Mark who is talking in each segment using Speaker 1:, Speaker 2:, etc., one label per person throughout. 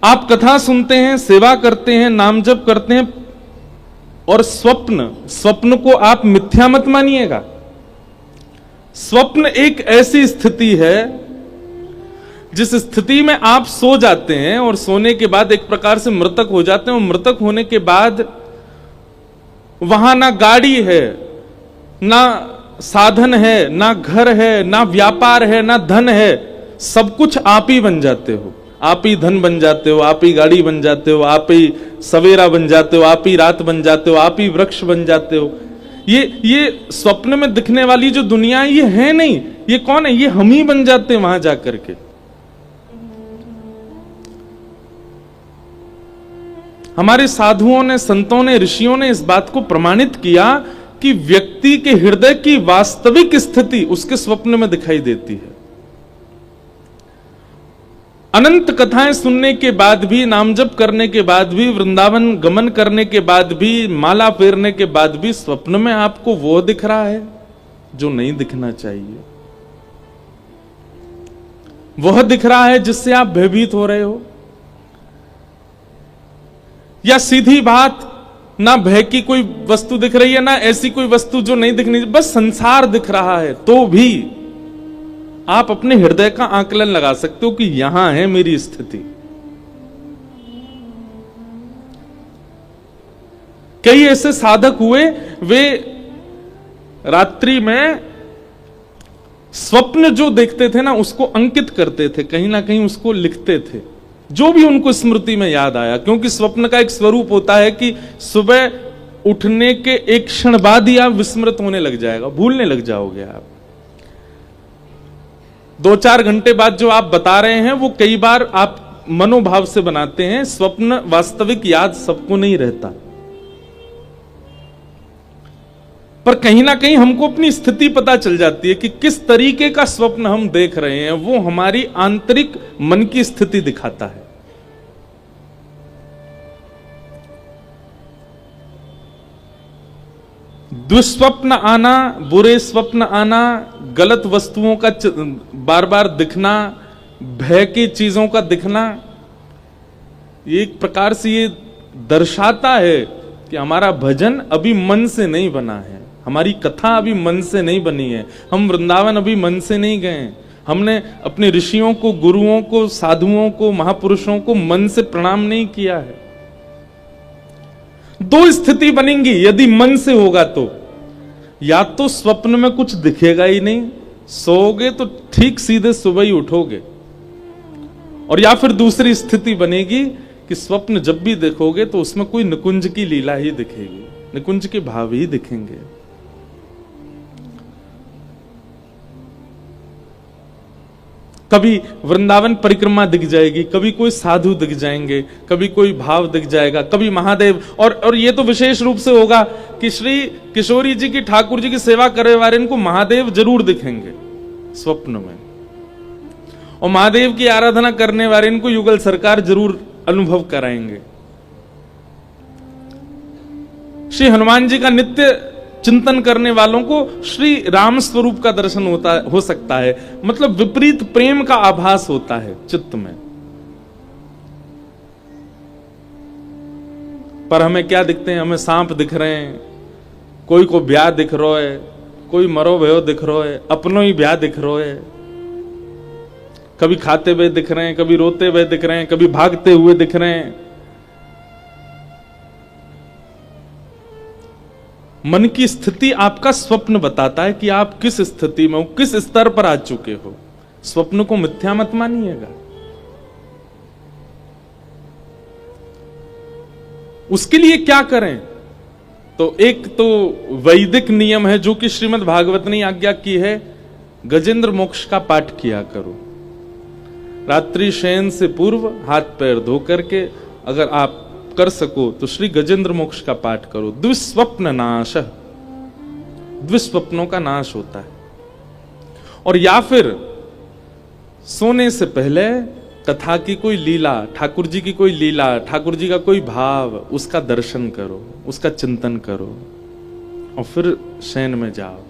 Speaker 1: आप कथा सुनते हैं, सेवा करते हैं, नाम जप करते हैं, और स्वप्न को आप मिथ्या मत मानिएगा। स्वप्न एक ऐसी स्थिति है जिस स्थिति में आप सो जाते हैं और सोने के बाद एक प्रकार से मृतक हो जाते हैं, और मृतक होने के बाद वहां ना गाड़ी है, ना साधन है, ना घर है, ना व्यापार है, ना धन है, सब कुछ आप ही बन जाते हो। आप ही धन बन जाते हो, आप ही गाड़ी बन जाते हो, आप ही सवेरा बन जाते हो, आप ही रात बन जाते हो, आप ही वृक्ष बन जाते हो। ये स्वप्न में दिखने वाली जो दुनिया है ये है नहीं, ये कौन है? ये हम ही बन जाते हैं वहां जाकर के। हमारे साधुओं ने, संतों ने, ऋषियों ने इस बात को प्रमाणित किया कि व्यक्ति के हृदय की वास्तविक स्थिति उसके स्वप्न में दिखाई देती है। अनंत कथाएं सुनने के बाद भी, नाम जप करने के बाद भी, वृंदावन गमन करने के बाद भी, माला फेरने के बाद भी स्वप्न में आपको वो दिख रहा है जो नहीं दिखना चाहिए। वह दिख रहा है जिससे आप भयभीत हो रहे हो। या सीधी बात, ना भय की कोई वस्तु दिख रही है, ना ऐसी कोई वस्तु जो नहीं दिखनी, बस संसार दिख रहा है, तो भी आप अपने हृदय का आकलन लगा सकते हो कि यहां है मेरी स्थिति। कई ऐसे साधक हुए, वे रात्रि में स्वप्न जो देखते थे ना उसको अंकित करते थे, कहीं ना कहीं उसको लिखते थे, जो भी उनको स्मृति में याद आया। क्योंकि स्वप्न का एक स्वरूप होता है कि सुबह उठने के एक क्षण बाद ही आप विस्मृत होने लग जाएगा, भूलने लग जाओगे आप। 2-4 घंटे बाद जो आप बता रहे हैं वो कई बार आप मनोभाव से बनाते हैं। स्वप्न वास्तविक याद सबको नहीं रहता, पर कहीं ना कहीं हमको अपनी स्थिति पता चल जाती है कि किस तरीके का स्वप्न हम देख रहे हैं। वो हमारी आंतरिक मन की स्थिति दिखाता है। दुष्स्वप्न आना, बुरे स्वप्न आना, गलत वस्तुओं का बार बार दिखना, भय की चीजों का दिखना, ये एक प्रकार से ये दर्शाता है कि हमारा भजन अभी मन से नहीं बना है, हमारी कथा अभी मन से नहीं बनी है, हम वृंदावन अभी मन से नहीं गए। हमने अपने ऋषियों को, गुरुओं को, साधुओं को, महापुरुषों को मन से प्रणाम नहीं किया है। 2 स्थिति बनेंगी यदि मन से होगा तो, या तो स्वप्न में कुछ दिखेगा ही नहीं, सोओगे तो ठीक सीधे सुबह ही उठोगे, और या फिर दूसरी स्थिति बनेगी कि स्वप्न जब भी देखोगे तो उसमें कोई निकुंज की लीला ही दिखेगी, निकुंज के भाव ही दिखेंगे। कभी वृंदावन परिक्रमा दिख जाएगी, कभी कोई साधु दिख जाएंगे, कभी कोई भाव दिख जाएगा, कभी महादेव, और ये तो विशेष रूप से होगा कि श्री किशोरी जी की, ठाकुर जी की सेवा करने वाले इनको महादेव जरूर दिखेंगे स्वप्न में, और महादेव की आराधना करने वाले इनको युगल सरकार जरूर अनुभव कराएंगे। श्री हनुमान जी का नित्य चिंतन करने वालों को श्री राम स्वरूप का दर्शन हो सकता है, मतलब विपरीत प्रेम का आभास होता है चित्त में। पर हमें क्या दिखते हैं? हमें सांप दिख रहे हैं, कोई को ब्याह दिख रहा है, कोई मरो भयो दिख रहा है, अपनों ही ब्याह दिख रहा है। कभी खाते हुए दिख रहे हैं, कभी रोते हुए दिख रहे हैं, कभी भागते हुए दिख रहे हैं। मन की स्थिति आपका स्वप्न बताता है कि आप किस स्थिति में हो, किस स्तर पर आ चुके हो। स्वप्न को मिथ्या मत मानिएगा। उसके लिए क्या करें? तो एक तो वैदिक नियम है जो कि श्रीमद् भागवत ने आज्ञा की है, गजेंद्र मोक्ष का पाठ किया करो। रात्रि शयन से पूर्व हाथ पैर धो करके अगर आप कर सको तो श्री गजेंद्र मोक्ष का पाठ करो। द्विस्वप्न नाश, द्विस्वप्नों का नाश होता है। और या फिर सोने से पहले कथा की कोई लीला, ठाकुर जी की कोई लीला, ठाकुर जी का कोई भाव, उसका दर्शन करो, उसका चिंतन करो, और फिर शयन में जाओ।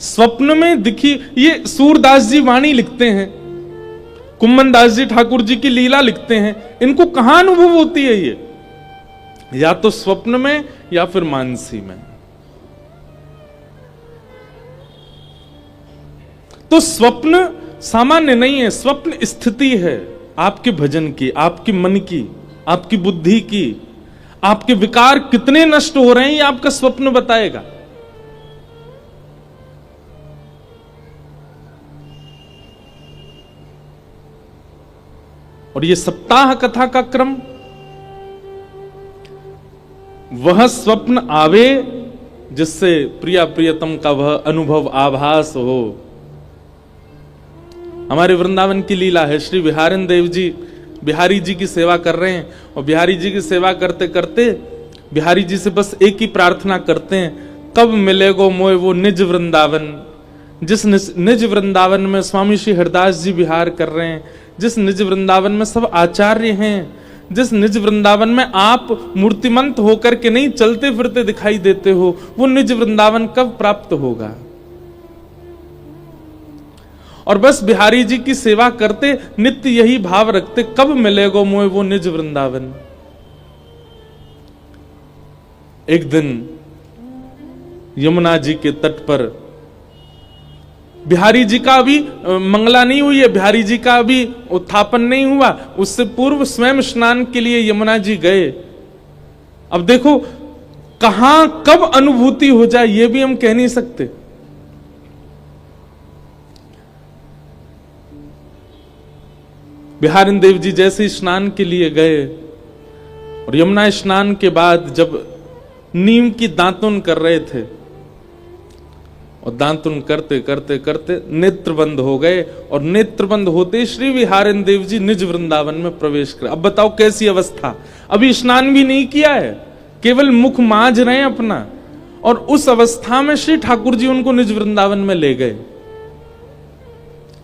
Speaker 1: स्वप्न में दिखी, ये सूरदास जी वाणी लिखते हैं, कुम्मन दास जी ठाकुर जी की लीला लिखते हैं, इनको कहां अनुभव होती है ये? या तो स्वप्न में या फिर मानसी में। तो स्वप्न सामान्य नहीं है, स्वप्न स्थिति है आपके भजन की, आपके मन की, आपकी बुद्धि की। आपके विकार कितने नष्ट हो रहे हैं ये आपका स्वप्न बताएगा। और ये सप्ताह कथा का क्रम, वह स्वप्न आवे जिससे प्रिया प्रियतम का वह अनुभव आभास हो। हमारे वृंदावन की लीला है, श्री बिहारिन देव जी बिहारी जी की सेवा कर रहे हैं, और बिहारी जी की सेवा करते करते बिहारी जी से बस एक ही प्रार्थना करते हैं, कब मिलेगो मोए वो निज वृंदावन। जिस निज वृंदावन में स्वामी श्री हरदास जी विहार कर रहे हैं, जिस निज वृंदावन में सब आचार्य हैं, जिस निज वृंदावन में आप मूर्तिमंत होकर के नहीं चलते फिरते दिखाई देते हो, वो निज वृंदावन कब प्राप्त होगा? और बस बिहारी जी की सेवा करते नित्य यही भाव रखते, कब मिलेगो मोए वो निज वृंदावन। एक दिन यमुना जी के तट पर बिहारी जी का अभी मंगला नहीं हुई है, बिहारी जी का अभी उत्थापन नहीं हुआ, उससे पूर्व स्वयं स्नान के लिए यमुना जी गए। अब देखो कहां कब अनुभूति हो जाए ये भी हम कह नहीं सकते। बिहारिन देव जी जैसे स्नान के लिए गए, और यमुना स्नान के बाद जब नीम की दातुन कर रहे थे, और दातुन करते करते करते नेत्र बंद हो गए, और नेत्र बंद होते श्री बिहारिन देव जी निज वृंदावन में प्रवेश कर। अब बताओ कैसी अवस्था, अभी स्नान भी नहीं किया है, केवल मुख मांझ रहे हैं अपना, और उस अवस्था में श्री ठाकुर जी उनको निज वृंदावन में ले गए।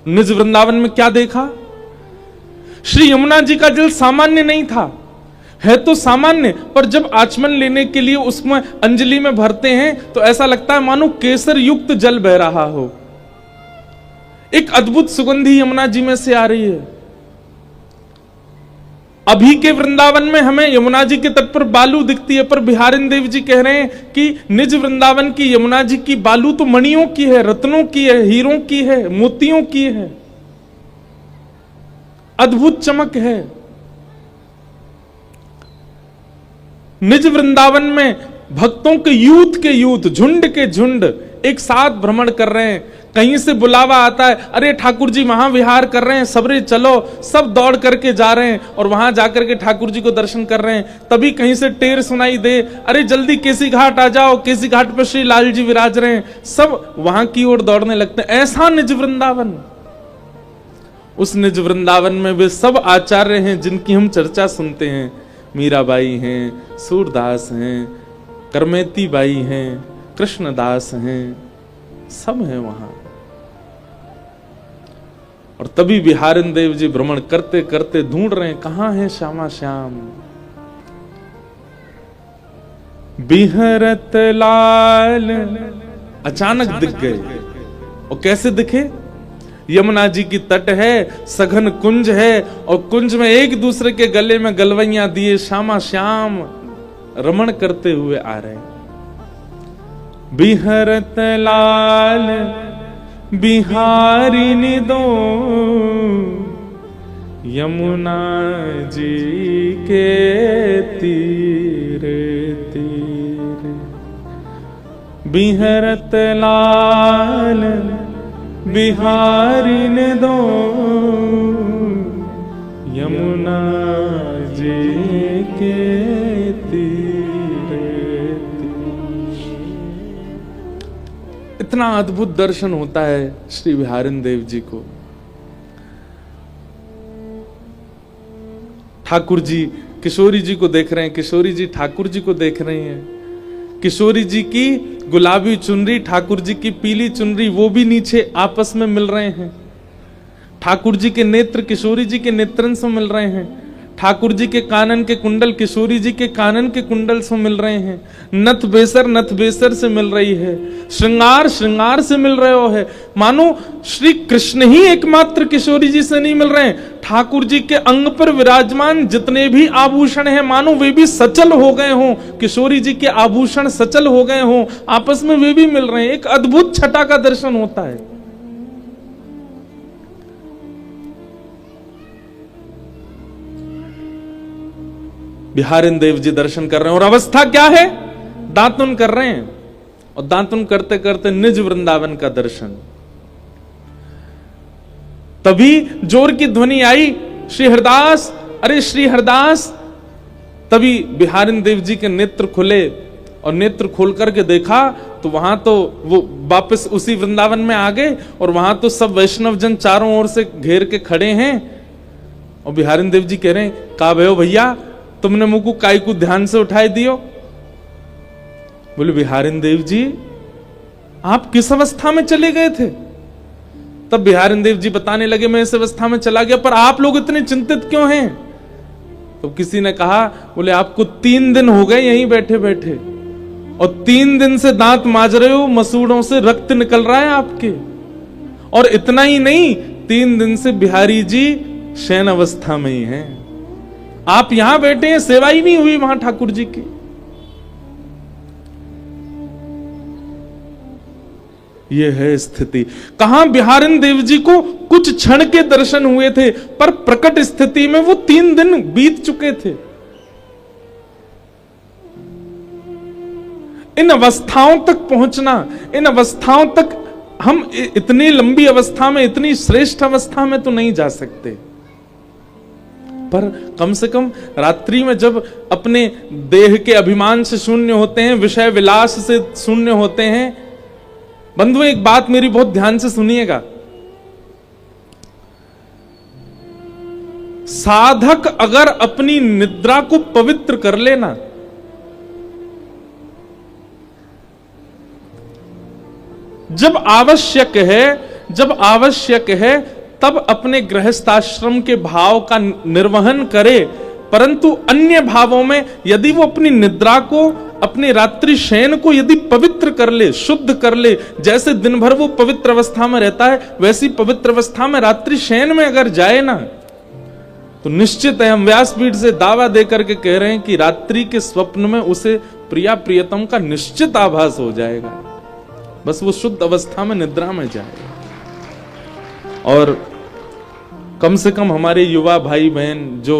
Speaker 1: निज वृंदावन में क्या देखा? श्री यमुना जी का जल सामान्य नहीं था, है तो सामान्य, पर जब आचमन लेने के लिए उसमें अंजलि में भरते हैं तो ऐसा लगता है मानो केसर युक्त जल बह रहा हो। एक अद्भुत सुगंधी यमुना जी में से आ रही है। अभी के वृंदावन में हमें यमुना जी के तट पर बालू दिखती है, पर बिहारिन देव जी कह रहे हैं कि निज वृंदावन की यमुना जी की बालू तो मणियों की है, रत्नों की है, हीरों की है, मोतियों की है, अद्भुत चमक है। निज वृंदावन में भक्तों के यूथ झुंड के झुंड एक साथ भ्रमण कर रहे हैं। कहीं से बुलावा आता है, अरे ठाकुर जी वहां विहार कर रहे हैं, सबरे चलो, सब दौड़ करके जा रहे हैं और वहां जाकर के ठाकुर जी को दर्शन कर रहे हैं। तभी कहीं से टेर सुनाई दे, अरे जल्दी केसी घाट आ जाओ, केसी घाट पर श्री लाल जी विराज रहे हैं, सब वहां की ओर दौड़ने लगते हैं। ऐसा निज वृंदावन, उस निज वृंदावन में वे सब आचार्य हैं जिनकी हम चर्चा सुनते हैं। मीराबाई हैं, सूरदास हैं, करमेती बाई हैं, कृष्णदास हैं, सब हैं वहां। और तभी बिहारिन देव जी भ्रमण करते करते ढूंढ रहे हैं, कहां है श्यामा श्याम। बिहरत लाल अचानक दिख गए। और कैसे दिखे? यमुना जी की तट है, सघन कुंज है, और कुंज में एक दूसरे के गले में गलवैया दिए श्यामा श्याम रमण करते हुए आ रहे। बिहरत लाल बिहारिनी दो यमुना जी के तीरे तीरे। बिहरत लाल बिहारिन दो यमुना जी के तीरे तीरे। इतना अद्भुत दर्शन होता है श्री बिहारिन देव जी को। ठाकुर जी किशोरी जी को देख रहे हैं, किशोरी जी ठाकुर जी को देख रही हैं। किशोरी जी की गुलाबी चुनरी, ठाकुर जी की पीली चुनरी, वो भी नीचे आपस में मिल रहे हैं। ठाकुर जी के नेत्र किशोरी जी के नेत्रन से मिल रहे हैं। ठाकुर जी के कानन के कुंडल किशोरी जी के कानन के कुंडल से मिल रहे हैं, नथ बेसर से मिल रही है, श्रृंगार से मिल रहे हो है। मानो श्री कृष्ण ही एकमात्र किशोरी जी से नहीं मिल रहे हैं, ठाकुर जी के अंग पर विराजमान जितने भी आभूषण हैं मानो वे भी सचल हो गए हों, किशोरी जी के आभूषण सचल हो गए हों, आपस में वे भी मिल रहे हैं, एक अद्भुत छटा का दर्शन होता है। बिहारिन देव जी दर्शन कर रहे हैं और अवस्था क्या है, दातुन कर रहे हैं, और दातुन करते करते निज वृंदावन का दर्शन। तभी जोर की ध्वनि आई, श्री हरदास, अरे श्री हरदास। तभी बिहारिन देव जी के नेत्र खुले और नेत्र खोल करके देखा तो वहां तो वो वापस उसी वृंदावन में आ गए और वहां तो सब वैष्णव जन चारों ओर से घेर के खड़े हैं। और बिहारिन देव जी कह रहे हैं, का भयो भैया, तुमने मुझको काई को ध्यान से उठाए दियो। बोले, बिहारिन देव जी आप किस अवस्था में चले गए थे? तब बिहारिन देव जी बताने लगे, मैं इस अवस्था में चला गया, पर आप लोग इतने चिंतित क्यों हैं? तो किसी ने कहा, बोले आपको 3 दिन हो गए यहीं बैठे बैठे और 3 दिन से दांत मांज रहे हो, मसूड़ों से रक्त निकल रहा है आपके, और इतना ही नहीं 3 दिन से बिहारी जी शयन अवस्था में ही हैं, आप यहां बैठे हैं, सेवा ही नहीं हुई वहां ठाकुर जी की। यह है स्थिति। कहां बिहारिन देव जी को कुछ क्षण के दर्शन हुए थे, पर प्रकट स्थिति में वो 3 दिन बीत चुके थे। इन अवस्थाओं तक पहुंचना, इन अवस्थाओं तक हम इतनी लंबी अवस्था में, इतनी श्रेष्ठ अवस्था में तो नहीं जा सकते, पर कम से कम रात्रि में जब अपने देह के अभिमान से शून्य होते हैं, विषय विलास से शून्य होते हैं। बंधु एक बात मेरी बहुत ध्यान से सुनिएगा, साधक अगर अपनी निद्रा को पवित्र कर लेना, जब आवश्यक है तब अपने गृहस्थाश्रम के भाव का निर्वहन करे, परंतु अन्य भावों में यदि वो अपनी निद्रा को, अपने रात्रि शयन को यदि पवित्र कर ले, शुद्ध कर ले, जैसे दिन भर वो पवित्र अवस्था में रहता है वैसी पवित्र अवस्था में रात्रि शयन में अगर जाए ना, तो निश्चित है, हम व्यासपीठ से दावा देकर के कह रहे हैं कि रात्रि के स्वप्न में उसे प्रिया प्रियतम का निश्चित आभास हो जाएगा, बस वो शुद्ध अवस्था में निद्रा में जाए। और कम से कम हमारे युवा भाई बहन जो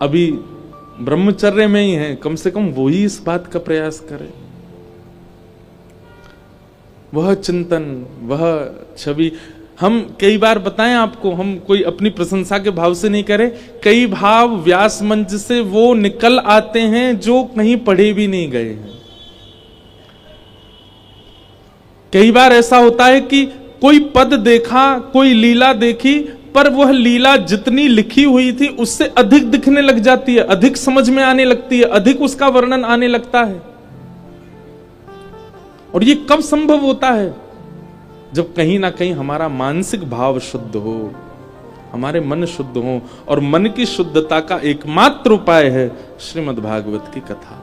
Speaker 1: अभी ब्रह्मचर्य में ही हैं, कम से कम वो ही इस बात का प्रयास करें। वह चिंतन, वह छवि, हम कई बार बताएं आपको, हम कोई अपनी प्रशंसा के भाव से नहीं करें, कई भाव व्यास मंच से वो निकल आते हैं जो कहीं पढ़े भी नहीं गए हैं। कई बार ऐसा होता है कि कोई पद देखा, कोई लीला देखी, पर वह लीला जितनी लिखी हुई थी उससे अधिक दिखने लग जाती है, अधिक समझ में आने लगती है, अधिक उसका वर्णन आने लगता है। और ये कब संभव होता है? जब कहीं ना कहीं हमारा मानसिक भाव शुद्ध हो, हमारे मन शुद्ध हो, और मन की शुद्धता का एकमात्र उपाय है श्रीमद् भागवत की कथा।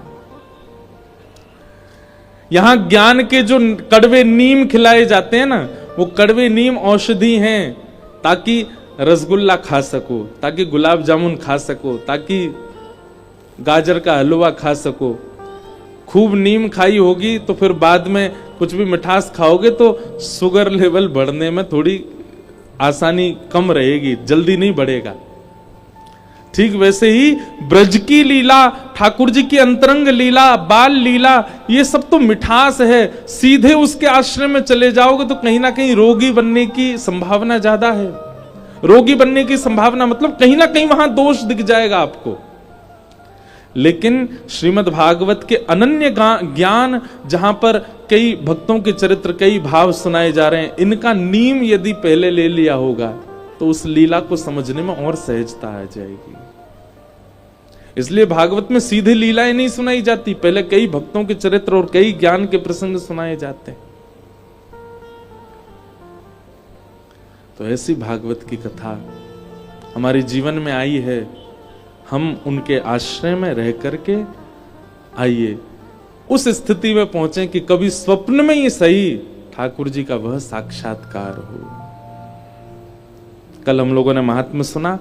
Speaker 1: यहां ज्ञान के जो कड़वे नीम खिलाए जाते हैं ना, वो कड़वे नीम औषधि हैं, ताकि रसगुल्ला खा सको, ताकि गुलाब जामुन खा सको, ताकि गाजर का हलवा खा सको। खूब नीम खाई होगी तो फिर बाद में कुछ भी मिठास खाओगे तो शुगर लेवल बढ़ने में थोड़ी आसानी कम रहेगी, जल्दी नहीं बढ़ेगा। ठीक वैसे ही ब्रज की लीला, ठाकुर जी की अंतरंग लीला, बाल लीला, ये सब तो मिठास है। सीधे उसके आश्रम में चले जाओगे तो कहीं ना कहीं रोगी बनने की संभावना ज्यादा है। रोगी बनने की संभावना मतलब कहीं ना कहीं वहां दोष दिख जाएगा आपको। लेकिन श्रीमद् भागवत के अनन्य ज्ञान, जहां पर कई भक्तों के चरित्र, कई भाव सुनाए जा रहे हैं, इनका नीम यदि पहले ले लिया होगा तो उस लीला को समझने में और सहजता आ जाएगी। इसलिए भागवत में सीधे लीलाएं नहीं सुनाई जाती, पहले कई भक्तों के चरित्र और कई ज्ञान के प्रसंग सुनाए जाते हैं। तो ऐसी भागवत की कथा हमारे जीवन में आई है, हम उनके आश्रय में रह करके आइए उस स्थिति में पहुंचे कि कभी स्वप्न में ही सही ठाकुर जी का वह साक्षात्कार हो। कल हम लोगों ने महात्म्य सुना,